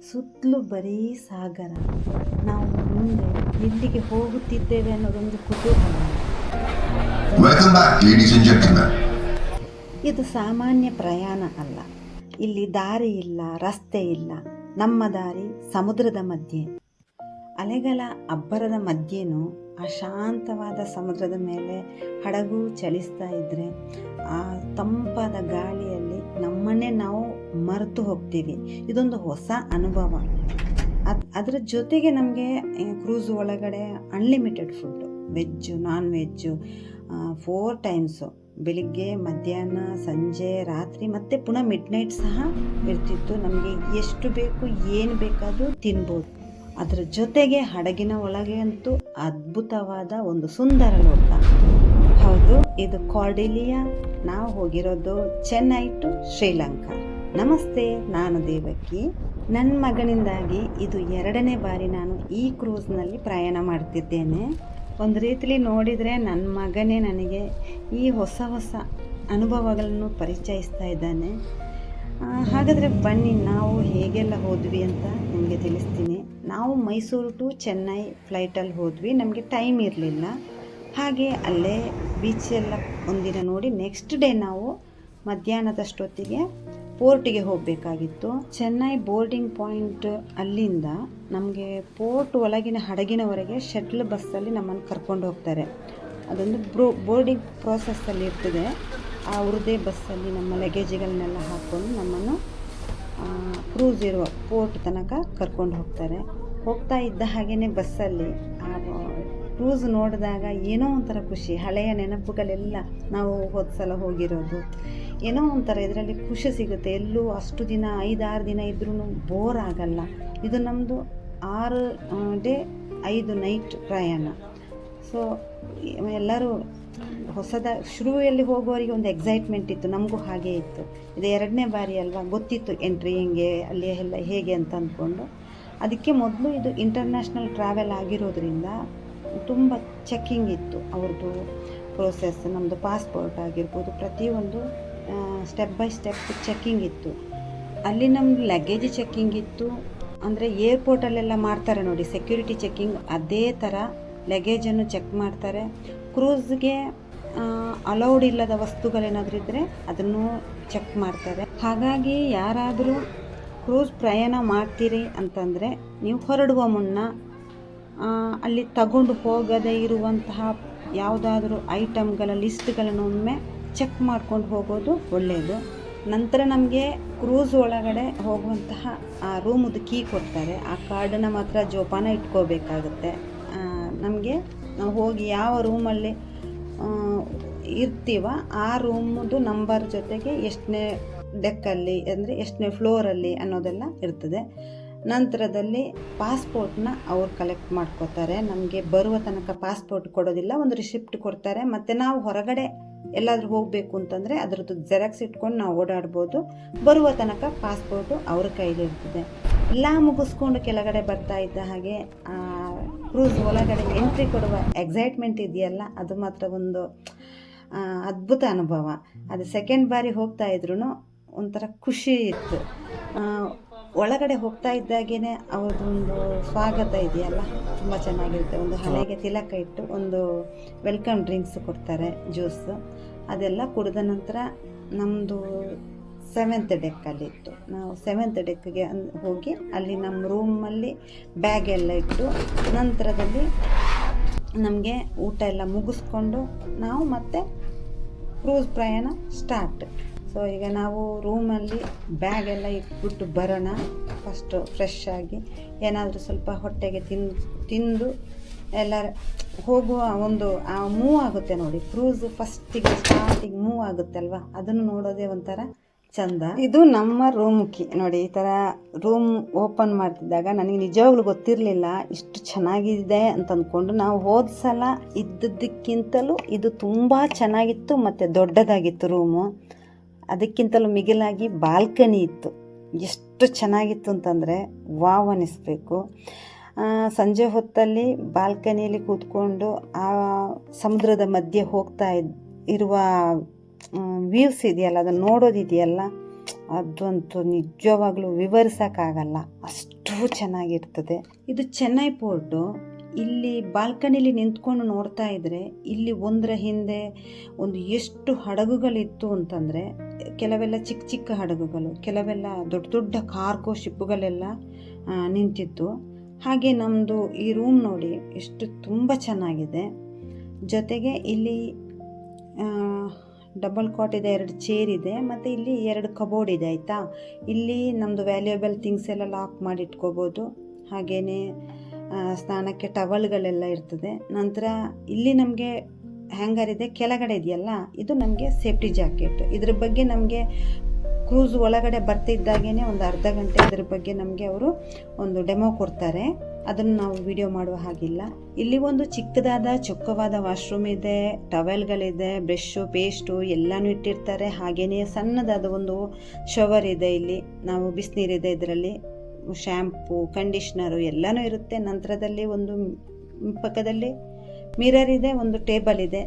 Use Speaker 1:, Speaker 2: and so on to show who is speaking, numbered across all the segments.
Speaker 1: ಸುತ್ತಲೂ ಬರೀ ಸಾಗರ. ನಾವು ಮುಂದೆ ಎಲ್ಲಿಗೆ ಹೋಗುತ್ತಿದ್ದೇವೆ ಅನ್ನೋದೊಂದು ಕುತೂಹಲ.
Speaker 2: Welcome back, ladies and gentlemen.
Speaker 1: ಇದು ಸಾಮಾನ್ಯ ಪ್ರಯಾಣ ಅಲ್ಲ. ಇಲ್ಲಿ ದಾರಿ ಇಲ್ಲ, ರಸ್ತೆ ಇಲ್ಲ. ನಮ್ಮ ದಾರಿ ಸಮುದ್ರದ ಮಧ್ಯೆ, ಅಲೆಗಳ ಅಬ್ಬರದ ಮಧ್ಯೆನೂ ಆ ಶಾಂತವಾದ ಸಮುದ್ರದ ಮೇಲೆ ಹಡಗು ಚಲಿಸ್ತಾ ಇದ್ದರೆ ಆ ತಂಪಾದ ಗಾಳಿಯಲ್ಲಿ ನಮ್ಮನ್ನೇ ನಾವು ಮರೆತು ಹೋಗ್ತೀವಿ. ಇದೊಂದು ಹೊಸ ಅನುಭವ. ಅದರ ಜೊತೆಗೆ ನಮಗೆ ಕ್ರೂಸ್ ಒಳಗಡೆ unlimited food, veg, non veg, 4 times, ಬೆಳಿಗ್ಗೆ, ಮಧ್ಯಾಹ್ನ, ಸಂಜೆ, ರಾತ್ರಿ ಮತ್ತು ಪುನಃ ಮಿಡ್ನೈಟ್ ಸಹ ಇರ್ತಿತ್ತು. ನಮಗೆ ಎಷ್ಟು ಬೇಕು, ಏನು ಬೇಕಾದರೂ ತಿನ್ಬೋದು. ಅದರ ಜೊತೆಗೆ ಹಡಗಿನ ಒಳಗೆ ಅಂತೂ ಅದ್ಭುತವಾದ ಒಂದು ಸುಂದರ ಲೋಕ. ಹೌದು, ಇದು ಕಾರ್ಡಿಲಿಯಾ. ನಾವು ಹೋಗಿರೋದು ಚೆನ್ನೈ ಟು ಶ್ರೀಲಂಕಾ. ನಮಸ್ತೆ, ನಾನು ದೇವಕಿ. ನನ್ನ ಮಗನಿಂದಾಗಿ ಇದು 2ನೇ ಬಾರಿ ನಾನು ಈ ಕ್ರೂಸ್ನಲ್ಲಿ ಪ್ರಯಾಣ ಮಾಡ್ತಿದ್ದೇನೆ. ಒಂದು ರೀತಿಲಿ ನೋಡಿದರೆ ನನ್ನ ಮಗನೇ ನನಗೆ ಈ ಹೊಸ ಹೊಸ ಅನುಭವಗಳನ್ನು ಪರಿಚಯಿಸ್ತಾ ಇದ್ದಾನೆ. ಹಾಗಾದರೆ ಬನ್ನಿ, ನಾವು ಹೇಗೆಲ್ಲ ಹೋದ್ವಿ ಅಂತ ನಿಮಗೆ ತಿಳಿಸ್ತೀನಿ. ನಾವು ಮೈಸೂರು ಟು ಚೆನ್ನೈ ಫ್ಲೈಟಲ್ಲಿ ಹೋದ್ವಿ. ನಮಗೆ ಟೈಮ್ ಇರಲಿಲ್ಲ. ಹಾಗೆ ಅಲ್ಲೇ ಬೀಚೆಲ್ಲ ಒಂದಿನ ನೋಡಿ ನೆಕ್ಸ್ಟ್ ಡೇ ನಾವು ಮಧ್ಯಾಹ್ನದಷ್ಟೊತ್ತಿಗೆ ಪೋರ್ಟಿಗೆ ಹೋಗಬೇಕಾಗಿತ್ತು. ಚೆನ್ನೈ ಬೋರ್ಡಿಂಗ್ ಪಾಯಿಂಟ್ ಅಲ್ಲಿಂದ ನಮಗೆ ಪೋರ್ಟ್ ಒಳಗಿನ ಹಡಗಿನವರೆಗೆ ಶಟ್ಲ್ ಬಸ್ಸಲ್ಲಿ ನಮ್ಮನ್ನು ಕರ್ಕೊಂಡು ಹೋಗ್ತಾರೆ. ಅದೊಂದು ಬೋರ್ಡಿಂಗ್ ಪ್ರೋಸೆಸ್ಸಲ್ಲಿ ಇರ್ತದೆ. ಅವ್ರದ್ದೇ ಬಸ್ಸಲ್ಲಿ ನಮ್ಮ ಲಗೇಜ್ಗಳನ್ನೆಲ್ಲ ಹಾಕ್ಕೊಂಡು ನಮ್ಮನ್ನು ಕ್ರೂಸ್ ಇರುವ ಪೋರ್ಟ್ ತನಕ ಕರ್ಕೊಂಡು ಹೋಗ್ತಾರೆ. ಹೋಗ್ತಾ ಇದ್ದ ಹಾಗೆಯೇ ಬಸ್ಸಲ್ಲಿ ಆ ಕ್ರೂಸ್ ನೋಡಿದಾಗ ಏನೋ ಒಂಥರ ಖುಷಿ. ಹಳೆಯ ನೆನಪುಗಳೆಲ್ಲ, ನಾವು ಹೋದ ಸಲ ಹೋಗಿರೋದು, ಏನೋ ಒಂಥರ ಇದರಲ್ಲಿ ಖುಷಿ ಸಿಗುತ್ತೆ. ಎಲ್ಲೂ ಅಷ್ಟು ದಿನ 5-6 ದಿನ ಇದ್ರೂ ಬೋರ್ ಆಗಲ್ಲ. ಇದು ನಮ್ಮದು 6 ಡೇ 5 ನೈಟ್ ಪ್ರಯಾಣ. ಸೊ ಎಲ್ಲರೂ ಶುರುವಲ್ಲಿ ಹೋಗೋರಿಗೆ ಒಂದು ಎಕ್ಸೈಟ್ಮೆಂಟ್ ಇತ್ತು, ನಮಗೂ ಹಾಗೇ ಇತ್ತು. ಇದು 2ನೇ ಬಾರಿ ಅಲ್ವಾ, ಗೊತ್ತಿತ್ತು ಎಂಟ್ರಿ ಹೆಂಗೆ, ಅಲ್ಲಿ ಎಲ್ಲ ಹೇಗೆ ಅಂತ ಅಂದ್ಕೊಂಡು. ಅದಕ್ಕೆ ಮೊದಲು ಇದು ಇಂಟರ್ನ್ಯಾಷನಲ್ ಟ್ರಾವೆಲ್ ಆಗಿರೋದ್ರಿಂದ ತುಂಬ ಚೆಕ್ಕಿಂಗ್ ಇತ್ತು. ಅವ್ರದ್ದು ಪ್ರೋಸೆಸ್, ನಮ್ಮದು ಪಾಸ್ಪೋರ್ಟ್ ಆಗಿರ್ಬೋದು, ಪ್ರತಿಯೊಂದು ಸ್ಟೆಪ್ ಬೈ ಸ್ಟೆಪ್ ಚೆಕ್ಕಿಂಗ್ ಇತ್ತು. ಅಲ್ಲಿ ನಮ್ಮದು ಲಗೇಜ್ ಚೆಕ್ಕಿಂಗ್ ಇತ್ತು. ಅಂದರೆ ಏರ್ಪೋರ್ಟಲ್ಲೆಲ್ಲ ಮಾಡ್ತಾರೆ ನೋಡಿ ಸೆಕ್ಯೂರಿಟಿ ಚೆಕ್ಕಿಂಗ್, ಅದೇ ಥರ ಲಗೇಜನ್ನು ಚೆಕ್ ಮಾಡ್ತಾರೆ. ಕ್ರೂಸ್ಗೆ ಅಲೌಡ್ ಇಲ್ಲದ ವಸ್ತುಗಳೇನಾದರೂ ಇದ್ದರೆ ಅದನ್ನು ಚೆಕ್ ಮಾಡ್ತಾರೆ. ಹಾಗಾಗಿ ಯಾರಾದರೂ ಕ್ರೂಸ್ ಪ್ರಯಾಣ ಮಾಡ್ತೀರಿ ಅಂತಂದರೆ ನೀವು ಹೊರಡುವ ಮುನ್ನ ಅಲ್ಲಿ ತಗೊಂಡು ಹೋಗದೇ ಇರುವಂತಹ ಯಾವುದಾದ್ರೂ ಐಟಮ್ಗಳ ಲಿಸ್ಟ್ಗಳನ್ನು ಒಮ್ಮೆ ಚೆಕ್ ಮಾಡ್ಕೊಂಡು ಹೋಗೋದು ಒಳ್ಳೆಯದು. ನಂತರ ನಮಗೆ ಕ್ರೂಸ್ ಒಳಗಡೆ ಹೋಗುವಂತಹ ಆ ರೂಮದು ಕೀ ಕೊಡ್ತಾರೆ. ಆ ಕಾರ್ಡನ್ನು ಮಾತ್ರ ಜೋಪಾನ ಇಟ್ಕೋಬೇಕಾಗುತ್ತೆ. ನಮಗೆ ನಾವು ಹೋಗಿ ಯಾವ ರೂಮಲ್ಲಿ ಇರ್ತೀವ ಆ ರೂಮದು ನಂಬರ್ ಜೊತೆಗೆ ಎಷ್ಟನೇ ಡೆಕ್ಕಲ್ಲಿ, ಅಂದರೆ ಎಷ್ಟನೇ ಫ್ಲೋರಲ್ಲಿ ಅನ್ನೋದೆಲ್ಲ ಇರ್ತದೆ. ನಂತರದಲ್ಲಿ ಪಾಸ್ಪೋರ್ಟ್ನ ಅವ್ರು ಕಲೆಕ್ಟ್ ಮಾಡ್ಕೋತಾರೆ. ನಮಗೆ ಬರುವ ತನಕ ಪಾಸ್ಪೋರ್ಟ್ ಕೊಡೋದಿಲ್ಲ, ಒಂದು ರಿಸಿಪ್ಟ್ ಕೊಡ್ತಾರೆ. ಮತ್ತು ನಾವು ಹೊರಗಡೆ ಎಲ್ಲಾದರೂ ಹೋಗಬೇಕು ಅಂತಂದರೆ ಅದರದ್ದು ಜೆರಾಕ್ಸ್ ಇಟ್ಕೊಂಡು ನಾವು ಓಡಾಡ್ಬೋದು. ಬರುವ ತನಕ ಪಾಸ್ಪೋರ್ಟು ಅವ್ರ ಕೈಲಿ ಇರ್ತದೆ. ಎಲ್ಲ ಮುಗಿಸ್ಕೊಂಡು ಕೆಳಗಡೆ ಬರ್ತಾ ಇದ್ದ ಹಾಗೆ ಕ್ರೂಸ್ ಒಳಗಡೆ ಎಂಟ್ರಿ ಕೊಡುವ ಎಕ್ಸೈಟ್ಮೆಂಟ್ ಇದೆಯಲ್ಲ, ಅದು ಮಾತ್ರ ಒಂದು ಅದ್ಭುತ ಅನುಭವ. ಅದು 2nd ಬಾರಿ ಹೋಗ್ತಾ ಇದ್ರೂ ಒಂಥರ ಖುಷಿ ಇತ್ತು. ಒಳಗಡೆ ಹೋಗ್ತಾ ಇದ್ದಾಗೇ ಅವ್ರದ್ದೊಂದು ಸ್ವಾಗತ ಇದೆಯಲ್ಲ, ತುಂಬ ಚೆನ್ನಾಗಿರುತ್ತೆ. ಒಂದು ಹಣೆಗೆ ತಿಲಕ ಇಟ್ಟು ಒಂದು ವೆಲ್ಕಮ್ ಡ್ರಿಂಕ್ಸ್ ಕೊಡ್ತಾರೆ, ಜ್ಯೂಸು. ಅದೆಲ್ಲ ಕುಡಿದ ನಂತರ ನಮ್ಮದು 7th ಡೆಕ್ಕಲ್ಲಿತ್ತು. ನಾವು 7th ಡೆಕ್ಗೆ ಹೋಗಿ ಅಲ್ಲಿ ನಮ್ಮ ರೂಮಲ್ಲಿ ಬ್ಯಾಗ್ ಎಲ್ಲ ಇಟ್ಟು ನಂತರದಲ್ಲಿ ನಮಗೆ ಊಟ ಎಲ್ಲ ಮುಗಿಸ್ಕೊಂಡು ನಾವು ಮತ್ತೆ ಕ್ರೂಸ್ ಪ್ರಯಾಣ ಸ್ಟಾರ್ಟ್. ಸೊ ಈಗ ನಾವು ರೂಮಲ್ಲಿ ಬ್ಯಾಗ್ ಎಲ್ಲ ಇಟ್ಬಿಟ್ಟು ಬರೋಣ. ಫಸ್ಟು ಫ್ರೆಶ್ ಆಗಿ ಏನಾದರೂ ಸ್ವಲ್ಪ ಹೊಟ್ಟೆಗೆ ತಿಂದು ಎಲ್ಲ ಹೋಗುವ ಒಂದು ಮೂವ್ ಆಗುತ್ತೆ ನೋಡಿ. ಕ್ರೂಸ್ ಫಸ್ಟಿಗೆ ಸ್ಟಾರ್ಟಿಂಗ್ ಮೂವ್ ಆಗುತ್ತೆ ಅಲ್ವಾ, ಅದನ್ನು ನೋಡೋದೇ ಒಂಥರ ಚಂದ. ಇದು ನಮ್ಮ ರೂಮ್ ಕೀ ನೋಡಿ. ಈ ಥರ ರೂಮ್ ಓಪನ್ ಮಾಡ್ತಿದ್ದಾಗ ನನಗೆ ನಿಜವಾಗ್ಲೂ ಗೊತ್ತಿರಲಿಲ್ಲ ಇಷ್ಟು ಚೆನ್ನಾಗಿದೆ ಅಂತ ಅಂದ್ಕೊಂಡು. ನಾವು ಹೋದ ಸಲ ಇದ್ದದ್ದಕ್ಕಿಂತಲೂ ಇದು ತುಂಬ ಚೆನ್ನಾಗಿತ್ತು ಮತ್ತು ದೊಡ್ಡದಾಗಿತ್ತು ರೂಮು. ಅದಕ್ಕಿಂತಲೂ ಮಿಗಿಲಾಗಿ ಬಾಲ್ಕನಿ ಇತ್ತು. ಎಷ್ಟು ಚೆನ್ನಾಗಿತ್ತು ಅಂತಂದರೆ ವಾವ್ ಅನ್ನಿಸ್ಬೇಕು. ಸಂಜೆ ಹೊತ್ತಲ್ಲಿ ಬಾಲ್ಕನಿಯಲ್ಲಿ ಕೂತ್ಕೊಂಡು ಆ ಸಮುದ್ರದ ಮಧ್ಯೆ ಹೋಗ್ತಾ ಇರುವ ವ್ಯೂಸ್ ಇದೆಯಲ್ಲ, ಅದನ್ನು ನೋಡೋದಿದೆಯಲ್ಲ, ಅದಂತೂ ನಿಜವಾಗ್ಲೂ ವಿವರಿಸೋಕ್ಕಾಗಲ್ಲ, ಅಷ್ಟು ಚೆನ್ನಾಗಿರ್ತದೆ. ಇದು ಚೆನ್ನೈ ಪೋರ್ಟು. ಇಲ್ಲಿ ಬಾಲ್ಕನಿಲಿ ನಿಂತ್ಕೊಂಡು ನೋಡ್ತಾ ಇದ್ದರೆ ಇಲ್ಲಿ ಒಂದರ ಹಿಂದೆ ಒಂದು ಎಷ್ಟು ಹಡಗುಗಳಿತ್ತು ಅಂತಂದರೆ, ಕೆಲವೆಲ್ಲ ಚಿಕ್ಕ ಚಿಕ್ಕ ಹಡಗುಗಳು, ಕೆಲವೆಲ್ಲ ದೊಡ್ಡ ದೊಡ್ಡ ಕಾರ್ಗೋ ಶಿಪ್ಪುಗಳೆಲ್ಲ ನಿಂತಿತ್ತು. ಹಾಗೆ ನಮ್ಮದು ಈ ರೂಮ್ ನೋಡಿ ಎಷ್ಟು ತುಂಬ ಚೆನ್ನಾಗಿದೆ. ಜೊತೆಗೆ ಇಲ್ಲಿ ಡಬಲ್ ಕಾಟ್ ಇದೆ, 2 ಚೇರ್ ಇದೆ, ಮತ್ತು ಇಲ್ಲಿ 2 ಕಬೋರ್ಡ್ ಇದೆ ಆಯಿತಾ. ಇಲ್ಲಿ ನಮ್ಮದು ವ್ಯಾಲ್ಯೂಯಬಲ್ ಥಿಂಗ್ಸ್ ಎಲ್ಲ ಲಾಕ್ ಮಾಡಿ ಇಟ್ಕೋಬೋದು. ಹಾಗೆಯೇ ಸ್ನಾನಕ್ಕೆ ಟವಲ್ಗಳೆಲ್ಲ ಇರ್ತದೆ. ನಂತರ ಇಲ್ಲಿ ನಮಗೆ ಹ್ಯಾಂಗರ್ ಇದೆ, ಕೆಳಗಡೆ ಇದೆಯಲ್ಲ ಇದು ನಮಗೆ ಸೇಫ್ಟಿ ಜಾಕೆಟ್. ಇದ್ರ ಬಗ್ಗೆ ನಮಗೆ ಕ್ರೂಸ್ ಒಳಗಡೆ ಬರ್ತಿದ್ದಾಗೇ ಒಂದು ಅರ್ಧ ಗಂಟೆ ಇದ್ರ ಬಗ್ಗೆ ನಮಗೆ ಅವರು ಒಂದು ಡೆಮೋ ಕೊಡ್ತಾರೆ. ಅದನ್ನು ನಾವು ವಿಡಿಯೋ ಮಾಡುವ ಹಾಗಿಲ್ಲ. ಇಲ್ಲಿ ಒಂದು ಚಿಕ್ಕದಾದ ಚೊಕ್ಕವಾದ ವಾಶ್ರೂಮ್ ಇದೆ, ಟವೆಲ್ಗಳಿದೆ, ಬ್ರಷು ಪೇಸ್ಟು ಎಲ್ಲನೂ ಇಟ್ಟಿರ್ತಾರೆ. ಹಾಗೆಯೇ ಸಣ್ಣದಾದ ಒಂದು ಶವರ್ ಇದೆ. ಇಲ್ಲಿ ನಾವು ಬಿಸಿನೀರಿದೆ, ಇದರಲ್ಲಿ ಶ್ಯಾಂಪು, ಕಂಡೀಷ್ನರು ಎಲ್ಲನೂ ಇರುತ್ತೆ. ನಂತರದಲ್ಲಿ ಒಂದು ಪಕ್ಕದಲ್ಲಿ ಮಿರರ್ ಇದೆ, ಒಂದು ಟೇಬಲ್ ಇದೆ,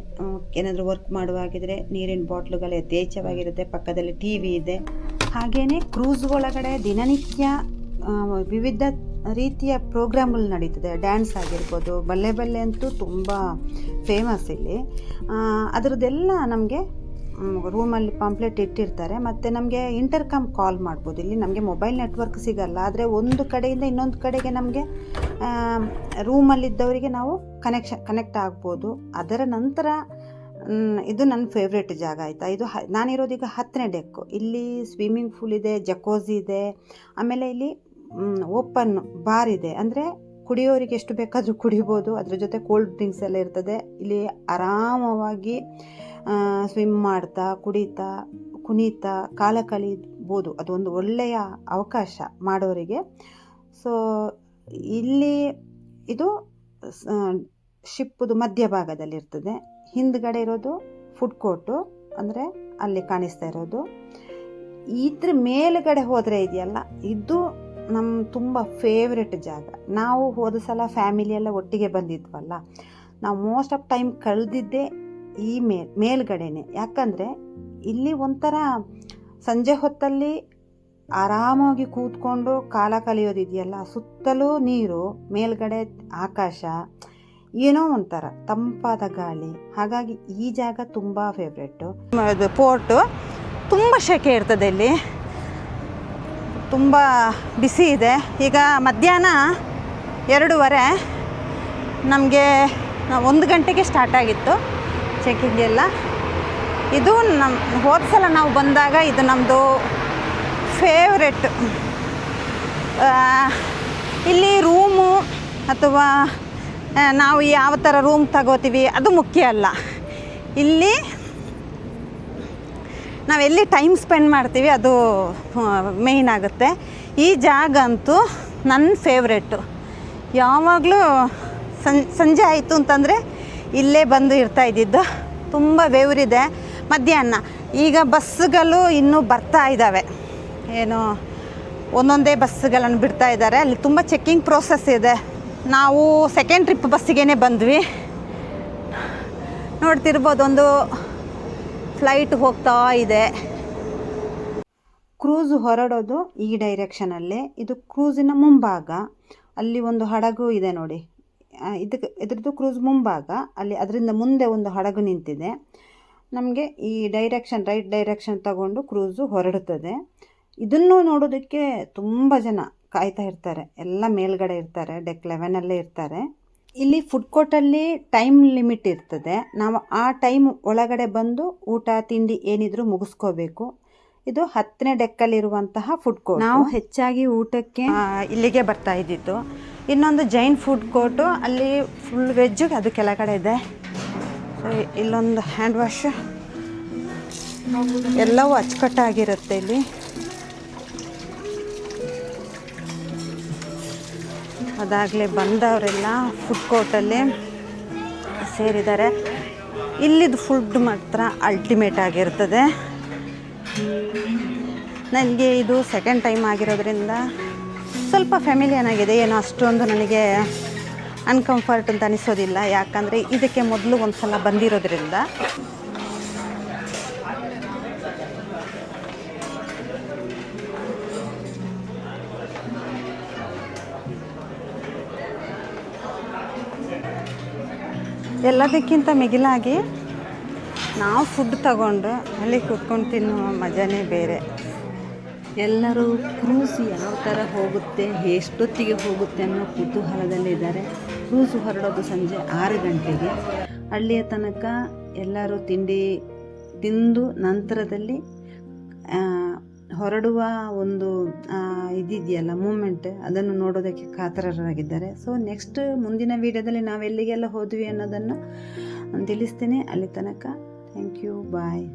Speaker 1: ಏನಾದರೂ ವರ್ಕ್ ಮಾಡುವಾಗಿದ್ರೆ ನೀರಿನ ಬಾಟ್ಲುಗಳು ಯಥೇಚ್ಛವಾಗಿರುತ್ತೆ. ಪಕ್ಕದಲ್ಲಿ ಟಿವಿ ಇದೆ. ಹಾಗೆಯೇ ಕ್ರೂಸ್ ಒಳಗಡೆ ದಿನನಿತ್ಯ ವಿವಿಧ ರೀತಿಯ ಪ್ರೋಗ್ರಾಮ್ಗಳು ನಡೀತದೆ. ಡ್ಯಾನ್ಸ್ ಆಗಿರ್ಬೋದು, ಬಲ್ಲೆ ಬಲ್ಲೆ ಅಂತೂ ತುಂಬ ಫೇಮಸ್ ಇಲ್ಲಿ. ಅದರದ್ದೆಲ್ಲ ನಮಗೆ ರೂಮಲ್ಲಿ ಪಾಂಪ್ಲೆಟ್ ಇಟ್ಟಿರ್ತಾರೆ. ಮತ್ತು ನಮಗೆ ಇಂಟರ್ಕಾಮ್ ಕಾಲ್ ಮಾಡ್ಬೋದು. ಇಲ್ಲಿ ನಮಗೆ ಮೊಬೈಲ್ ನೆಟ್ವರ್ಕ್ ಸಿಗಲ್ಲ, ಆದರೆ ಒಂದು ಕಡೆಯಿಂದ ಇನ್ನೊಂದು ಕಡೆಗೆ ನಮಗೆ ರೂಮಲ್ಲಿದ್ದವರಿಗೆ ನಾವು ಕನೆಕ್ಟ್ ಆಗ್ಬೋದು. ಅದರ ನಂತರ ಇದು ನನ್ನ ಫೇವ್ರೇಟ್ ಜಾಗ ಆಯಿತಾ. ಇದು ನಾನಿರೋದೀಗ 10ನೇ ಡೆಕ್ಕು. ಇಲ್ಲಿ ಸ್ವಿಮ್ಮಿಂಗ್ ಪೂಲ್ ಇದೆ, ಜಕೋಸಿ ಇದೆ, ಆಮೇಲೆ ಇಲ್ಲಿ ಓಪನ್ ಬಾರ್ ಇದೆ. ಅಂದರೆ ಕುಡಿಯೋರಿಗೆ ಎಷ್ಟು ಬೇಕಾದರೂ ಕುಡಿಬೋದು. ಅದ್ರ ಜೊತೆ ಕೋಲ್ಡ್ ಡ್ರಿಂಕ್ಸ್ ಎಲ್ಲ ಇರ್ತದೆ. ಇಲ್ಲಿ ಆರಾಮವಾಗಿ ಸ್ವಿಮ್ ಮಾಡ್ತಾ, ಕುಡಿತಾ, ಕುಣಿತಾ ಕಾಲ ಕಳೀಬೋದು. ಅದೊಂದು ಒಳ್ಳೆಯ ಅವಕಾಶ ಮಾಡೋರಿಗೆ. ಸೊ ಇಲ್ಲಿ ಇದು ಶಿಪ್ಪುದು ಮಧ್ಯಭಾಗದಲ್ಲಿರ್ತದೆ. ಹಿಂದ್ಗಡೆ ಇರೋದು ಫುಡ್ ಕೋರ್ಟು, ಅಂದರೆ ಅಲ್ಲಿ ಕಾಣಿಸ್ತಾ ಇರೋದು. ಇದ್ರ ಮೇಲುಗಡೆ ಹೋದರೆ ಇದೆಯಲ್ಲ, ಇದು ನಮ್ಮ ತುಂಬ ಫೇವ್ರೆಟ್ ಜಾಗ. ನಾವು ಹೋದ ಸಲ ಫ್ಯಾಮಿಲಿ ಎಲ್ಲ ಒಟ್ಟಿಗೆ ಬಂದಿದ್ವಲ್ಲ, ನಾವು ಮೋಸ್ಟ್ ಆಫ್ ಟೈಮ್ ಕಳೆದಿದ್ದೆ ಈ ಮೇಲ್ಗಡೆನೆ. ಯಾಕಂದರೆ ಇಲ್ಲಿ ಒಂಥರ ಸಂಜೆ ಹೊತ್ತಲ್ಲಿ ಆರಾಮಾಗಿ ಕೂತ್ಕೊಂಡು ಕಾಲ ಕಳೆಯೋದಿದೆಯಲ್ಲ, ಸುತ್ತಲೂ ನೀರು, ಮೇಲ್ಗಡೆ ಆಕಾಶ, ಏನೋ ಒಂಥರ ತಂಪಾದ ಗಾಳಿ. ಹಾಗಾಗಿ ಈ ಜಾಗ ತುಂಬ ಫೇವ್ರೆಟ್ಟು. ಇದು ಪೋರ್ಟು ತುಂಬ ಶೆಕೆ ಇರ್ತದೆ, ಇಲ್ಲಿ ತುಂಬ ಬಿಸಿ ಇದೆ. ಈಗ ಮಧ್ಯಾಹ್ನ 2:30, ನಮಗೆ 1 ಗಂಟೆಗೆ ಸ್ಟಾರ್ಟ್ ಆಗಿತ್ತು ಚೆಕಿಂಗ್ ಎಲ್ಲ. ಇದು ನಮ್ಮ ಹೋದ ಸಲ ನಾವು ಬಂದಾಗ ಇದು ನಮ್ಮದು ಫೇವ್ರೆಟ್. ಇಲ್ಲಿ ರೂಮು ಅಥವಾ ನಾವು ಯಾವ ಥರ ರೂಮ್ ತಗೋತೀವಿ ಅದು ಮುಖ್ಯ ಅಲ್ಲ. ಇಲ್ಲಿ ನಾವೆಲ್ಲಿ ಟೈಮ್ ಸ್ಪೆಂಡ್ ಮಾಡ್ತೀವಿ ಅದು ಮೇಯ್ನ್ ಆಗುತ್ತೆ. ಈ ಜಾಗ ಅಂತೂ ನನ್ನ ಫೇವ್ರೆಟ್ಟು. ಯಾವಾಗಲೂ ಸಂಜೆ ಆಯಿತು ಅಂತಂದರೆ ಇಲ್ಲೇ ಬಂದು ಇರ್ತಾಯಿದ್ದಿದ್ದು. ತುಂಬ ಬೆವರಿದೆ ಮಧ್ಯಾಹ್ನ. ಈಗ ಬಸ್ಸುಗಳು ಇನ್ನೂ ಬರ್ತಾ ಇದ್ದಾವೆ, ಏನು ಒಂದೊಂದೇ ಬಸ್ಸುಗಳನ್ನು ಬಿಡ್ತಾ ಇದ್ದಾರೆ. ಅಲ್ಲಿ ತುಂಬ ಚೆಕ್ಕಿಂಗ್ ಪ್ರೋಸೆಸ್ ಇದೆ. ನಾವು ಸೆಕೆಂಡ್ ಟ್ರಿಪ್ ಬಸ್ಸಿಗೇ ಬಂದ್ವಿ. ನೋಡ್ತಿರ್ಬೋದು, ಒಂದು ಫ್ಲೈಟ್ ಹೋಗ್ತಾ ಇದೆ. ಕ್ರೂಸ್ ಹೊರಡೋದು ಈ ಡೈರೆಕ್ಷನಲ್ಲೇ. ಇದು ಕ್ರೂಸಿನ ಮುಂಭಾಗ. ಅಲ್ಲಿ ಒಂದು ಹಡಗು ಇದೆ ನೋಡಿ, ಇದ್ರದ್ದು ಕ್ರೂಸ್ ಮುಂಭಾಗ. ಅಲ್ಲಿ ಅದರಿಂದ ಮುಂದೆ ಒಂದು ಹಡಗು ನಿಂತಿದೆ. ನಮಗೆ ಈ ಡೈರೆಕ್ಷನ್, ರೈಟ್ ಡೈರೆಕ್ಷನ್ ತಗೊಂಡು ಕ್ರೂಸು ಹೊರಡುತ್ತದೆ. ಇದನ್ನು ನೋಡೋದಕ್ಕೆ ತುಂಬ ಜನ ಕಾಯ್ತಾ ಇರ್ತಾರೆ. ಎಲ್ಲ ಮೇಲ್ಗಡೆ ಇರ್ತಾರೆ, ಡೆಕ್ 11 ಇರ್ತಾರೆ. ಇಲ್ಲಿ ಫುಡ್ ಕೋರ್ಟಲ್ಲಿ ಟೈಮ್ ಲಿಮಿಟ್ ಇರ್ತದೆ. ನಾವು ಆ ಟೈಮ್ ಒಳಗಡೆ ಬಂದು ಊಟ ತಿಂಡಿ ಏನಿದ್ರು ಮುಗಿಸ್ಕೋಬೇಕು. ಇದು 10ನೇ ಡೆಕ್ಕಲ್ಲಿರುವಂತಹ ಫುಡ್ ಕೋರ್ಟ್. ನಾವು ಹೆಚ್ಚಾಗಿ ಊಟಕ್ಕೆ ಇಲ್ಲಿಗೆ ಬರ್ತಾ ಇದ್ದಿದ್ದು. ಇನ್ನೊಂದು ಜೈನ್ ಫುಡ್ ಕೋರ್ಟು, ಅಲ್ಲಿ ಫುಲ್ ವೆಜ್ಜು, ಅದು ಕೆಳಗಡೆ ಇದೆ. ಸೊ ಇಲ್ಲೊಂದು ಹ್ಯಾಂಡ್ ವಾಶ್, ಎಲ್ಲವೂ ಅಚ್ಚುಕಟ್ಟಾಗಿರುತ್ತೆ ಇಲ್ಲಿ. ಅದಾಗಲೇ ಬಂದವರೆಲ್ಲ ಫುಡ್ ಕೋರ್ಟಲ್ಲಿ ಸೇರಿದ್ದಾರೆ. ಇಲ್ಲಿದ್ದು ಫುಡ್ ಮಾತ್ರ ಅಲ್ಟಿಮೇಟ್ ಆಗಿರ್ತದೆ. ನನಗೆ ಇದು ಸೆಕೆಂಡ್ ಟೈಮ್ ಆಗಿರೋದ್ರಿಂದ ಸ್ವಲ್ಪ ಫ್ಯಾಮಿಲಿಯನ್ ಆಗಿದೆ. ಏನೋ ಅಷ್ಟೊಂದು ನನಗೆ ಅನ್ಕಂಫರ್ಟ್ ಅಂತ ಅನಿಸೋದಿಲ್ಲ, ಯಾಕಂದರೆ ಇದಕ್ಕೆ ಮೊದಲು ಒಂದು ಸಲ ಬಂದಿರೋದ್ರಿಂದ. ಎಲ್ಲದಕ್ಕಿಂತ ಮಿಗಿಲಾಗಿ ನಾವು ಫುಡ್ ತಗೊಂಡು ಅಲ್ಲಿ ಕೂತ್ಕೊಂಡು ತಿನ್ನುವ ಮಜಾನೇ ಬೇರೆ. ಎಲ್ಲರೂ ಕ್ರೂಸ್ ಯಾವ ಥರ ಹೋಗುತ್ತೆ, ಎಷ್ಟೊತ್ತಿಗೆ ಹೋಗುತ್ತೆ ಅನ್ನೋ ಕುತೂಹಲದಲ್ಲಿದ್ದಾರೆ. ಕ್ರೂಸ್ ಹೊರಡೋದು ಸಂಜೆ 6 ಗಂಟೆಗೆ. ಅಲ್ಲಿಯ ತನಕ ಎಲ್ಲರೂ ತಿಂದು ನಂತರದಲ್ಲಿ ಹೊರಡುವ ಒಂದು ಇದಿದೆಯಲ್ಲ ಮೂಮೆಂಟ್, ಅದನ್ನು ನೋಡೋದಕ್ಕೆ ಕಾತರರಾಗಿದ್ದಾರೆ. ಸೊ ನೆಕ್ಸ್ಟ್ ಮುಂದಿನ ವೀಡಿಯೋದಲ್ಲಿ ನಾವು ಎಲ್ಲಿಗೆಲ್ಲ ಹೋದ್ವಿ ಅನ್ನೋದನ್ನು ತಿಳಿಸ್ತೀನಿ. ಅಲ್ಲಿ ತನಕ ಥ್ಯಾಂಕ್ ಯು, ಬಾಯ್.